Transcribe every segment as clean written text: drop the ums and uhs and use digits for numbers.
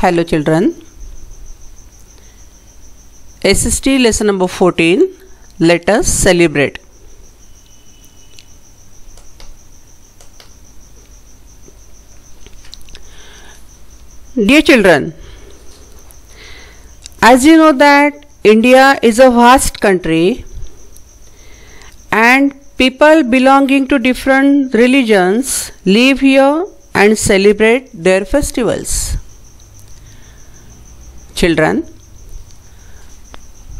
Hello children. SST lesson number 14. Let us celebrate. Dear children, as you know that India is a vast country and people belonging to different religions live here and celebrate their festivals. Children,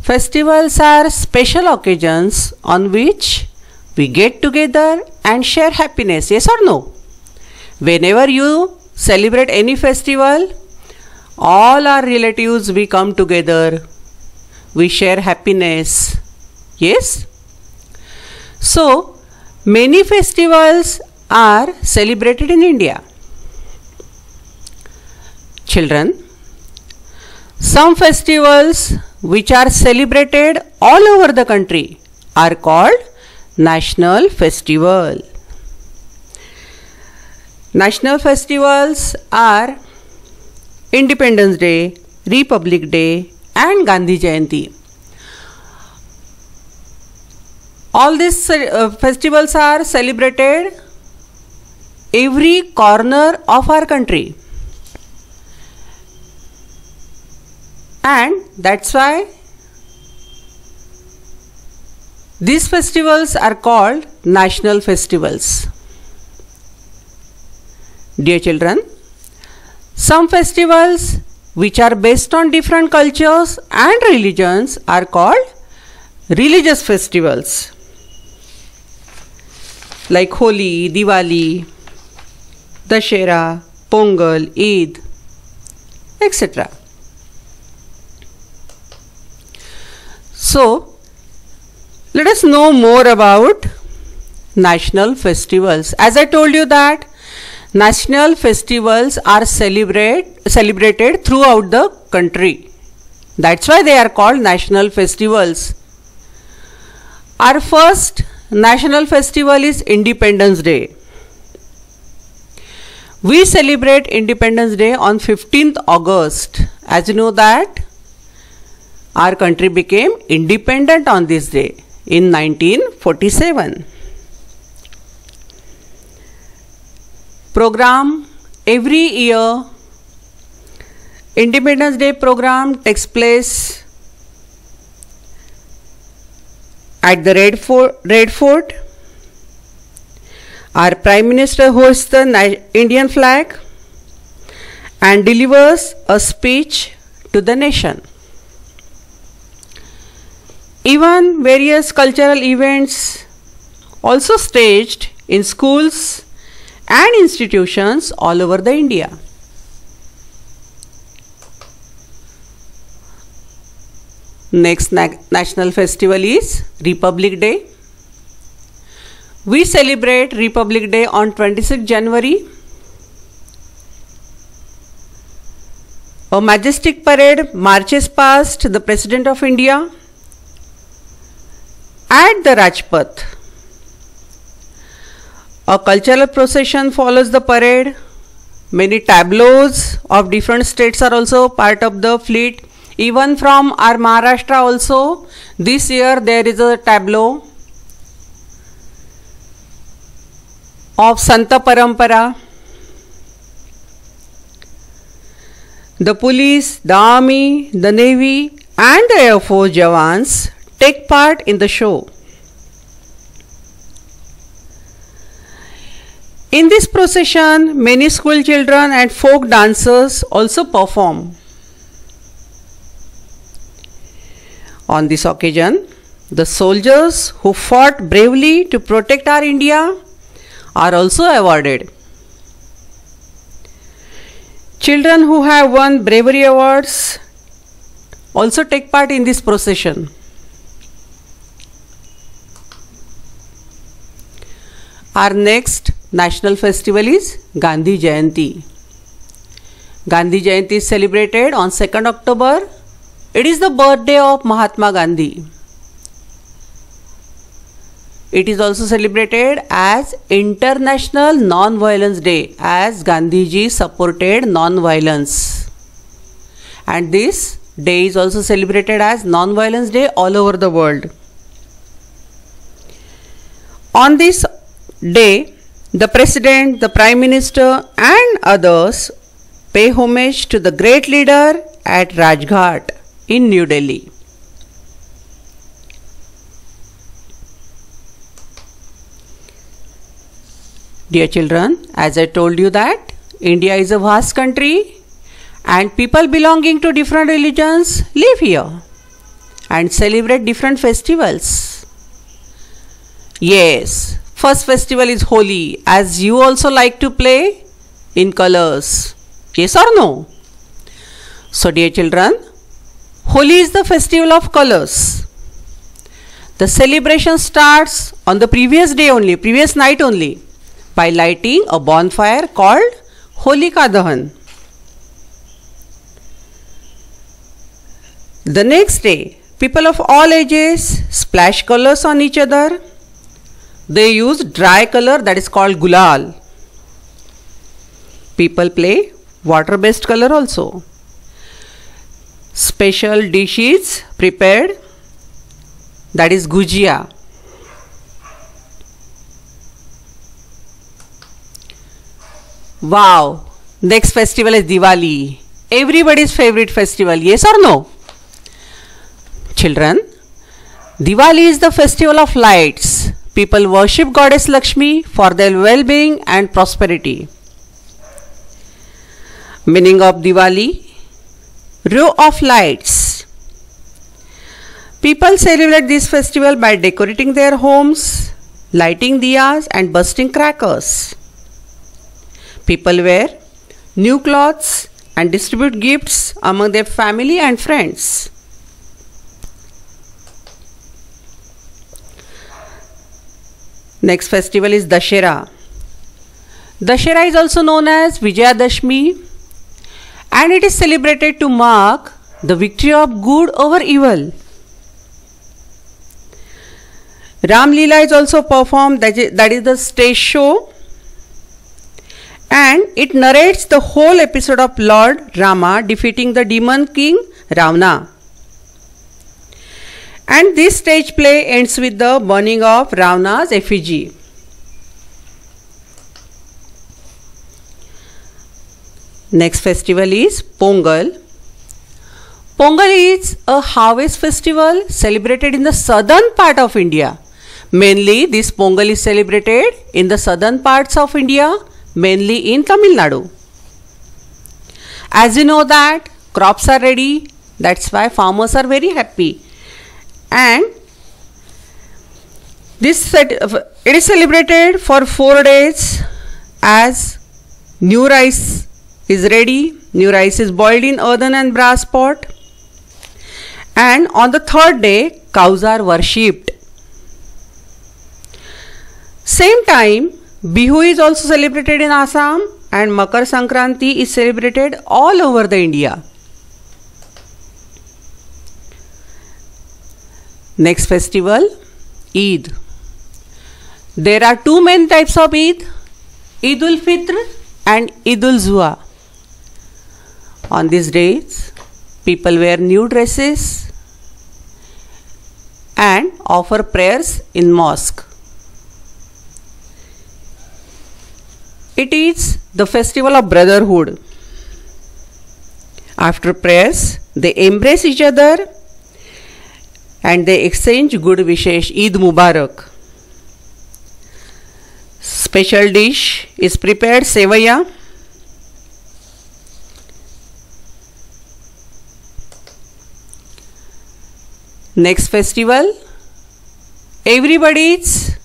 festivals are special occasions on which we get together and share happiness, yes or no? Whenever you celebrate any festival, all our relatives we come together, we share happiness, yes? So, many festivals are celebrated in India. Children, some festivals which are celebrated all over the country are called national festival. National festivals are Independence Day, Republic Day and Gandhi Jayanti. All these festivals are celebrated every corner of our country, and that's why these festivals are called national festivals. Dear children, some festivals which are based on different cultures and religions are called religious festivals, like Holi, Diwali, Dashera, Pongal, Eid, etc. So, let us know more about national festivals. As I told you that national festivals are celebrated throughout the country. That's why they are called national festivals. Our first national festival is Independence Day. We celebrate Independence Day on 15th August. As you know that our country became independent on this day in 1947. Program every year, Independence Day program takes place at the Red Fort. Our Prime Minister hoists the Indian flag and delivers a speech to the nation. Even various cultural events also staged in schools and institutions all over the India. Next national festival is Republic Day. We celebrate Republic Day on 26th January. A majestic parade marches past the President of India at the Rajpath. A cultural procession follows the parade. Many tableaus of different states are also part of the fleet. Even from our Maharashtra also, this year there is a tableau of Santa Parampara. The police, the army, the navy and the air force Jawans take part in the show. In this procession, many school children and folk dancers also perform. On this occasion, the soldiers who fought bravely to protect our India are also awarded. Children who have won bravery awards also take part in this procession. Our next national festival is Gandhi Jayanti. Gandhi Jayanti is celebrated on 2nd October. It is the birthday of Mahatma Gandhi. It is also celebrated as International Non-Violence Day, as Gandhiji supported non-violence. and this day is also celebrated as Non-Violence Day all over the world. On this day, the President, the Prime Minister and others pay homage to the great leader at Rajghat in New Delhi. Dear children, as I told you that India is a vast country and people belonging to different religions live here and celebrate different festivals. Yes, first festival is Holi, as you also like to play in colors. Yes or no? So dear children, Holi is the festival of colors. The celebration starts on the previous night only, by lighting a bonfire called Holika Dahan. The next day, people of all ages splash colors on each other. They use dry color that is called gulal. People play water-based color also. Special dishes prepared, that is gujia. Wow! Next festival is Diwali. Everybody's favorite festival, yes or no? Children, Diwali is the festival of lights. People worship Goddess Lakshmi for their well-being and prosperity. Meaning of Diwali: row of lights. People celebrate this festival by decorating their homes, lighting diyas and bursting crackers. People wear new clothes and distribute gifts among their family and friends. Next festival is Dussehra. Dussehra is also known as Vijayadashmi and it is celebrated to mark the victory of good over evil. Ram Leela is also performed, that is the stage show, and it narrates the whole episode of Lord Rama defeating the demon king Ravana. And this stage play ends with the burning of Ravana's effigy. Next festival is Pongal. Pongal is a harvest festival celebrated in the southern part of India. Mainly this Pongal is celebrated in the southern parts of India, mainly in Tamil Nadu. As you know that crops are ready, that's why farmers are very happy. And it is celebrated for 4 days as new rice is ready. New rice is boiled in earthen and brass pot. And on the 3rd day, cows are worshipped. Same time, Bihu is also celebrated in Assam and Makar Sankranti is celebrated all over the India. Next festival, Eid. There are 2 main types of Eid, Eid ul-Fitr and Eid ul-Zuha. On these days, people wear new dresses and offer prayers in mosque. It is the festival of brotherhood. After prayers, they embrace each other and they exchange good wishes. Eid Mubarak. Special dish is prepared, sevaya. Next festival, everybody's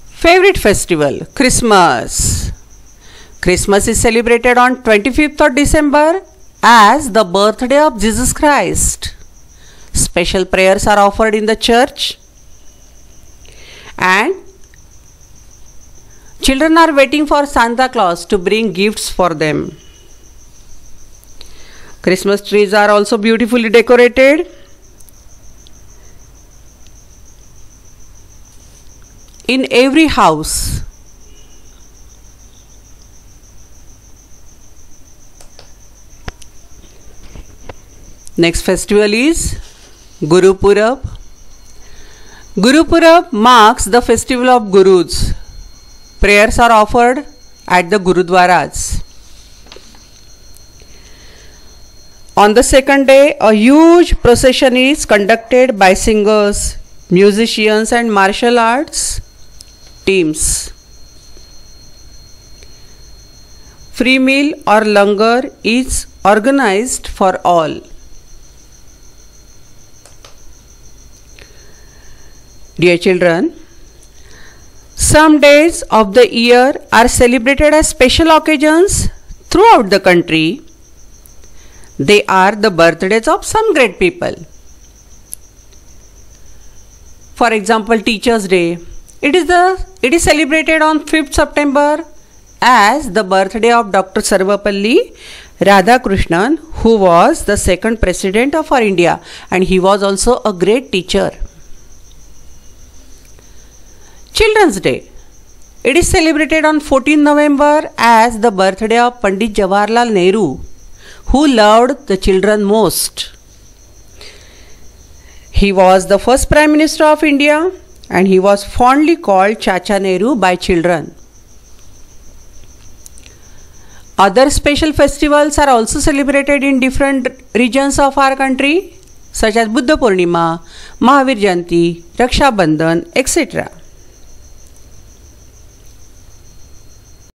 favorite festival, Christmas. Christmas is celebrated on 25th of December as the birthday of Jesus Christ. Special prayers are offered in the church and children are waiting for Santa Claus to bring gifts for them. Christmas trees are also beautifully decorated. In every house, Next festival is Guru Purab. Guru Purab marks the festival of Gurus. Prayers are offered at the Gurudwaras. On the second day, a huge procession is conducted by singers, musicians and martial arts teams. Free meal or langar is organized for all. Dear children, some days of the year are celebrated as special occasions throughout the country. They are the birthdays of some great people. For example, Teachers' Day. It is celebrated on 5th September as the birthday of Dr. Sarvapalli Radhakrishnan, who was the second president of our India, and he was also a great teacher. Children's Day. It is celebrated on 14 November as the birthday of Pandit Jawaharlal Nehru, who loved the children most. He was the first Prime Minister of India and he was fondly called Chacha Nehru by children. Other special festivals are also celebrated in different regions of our country, such as Buddha Purnima, Mahavir Jayanti, Raksha Bandhan, etc.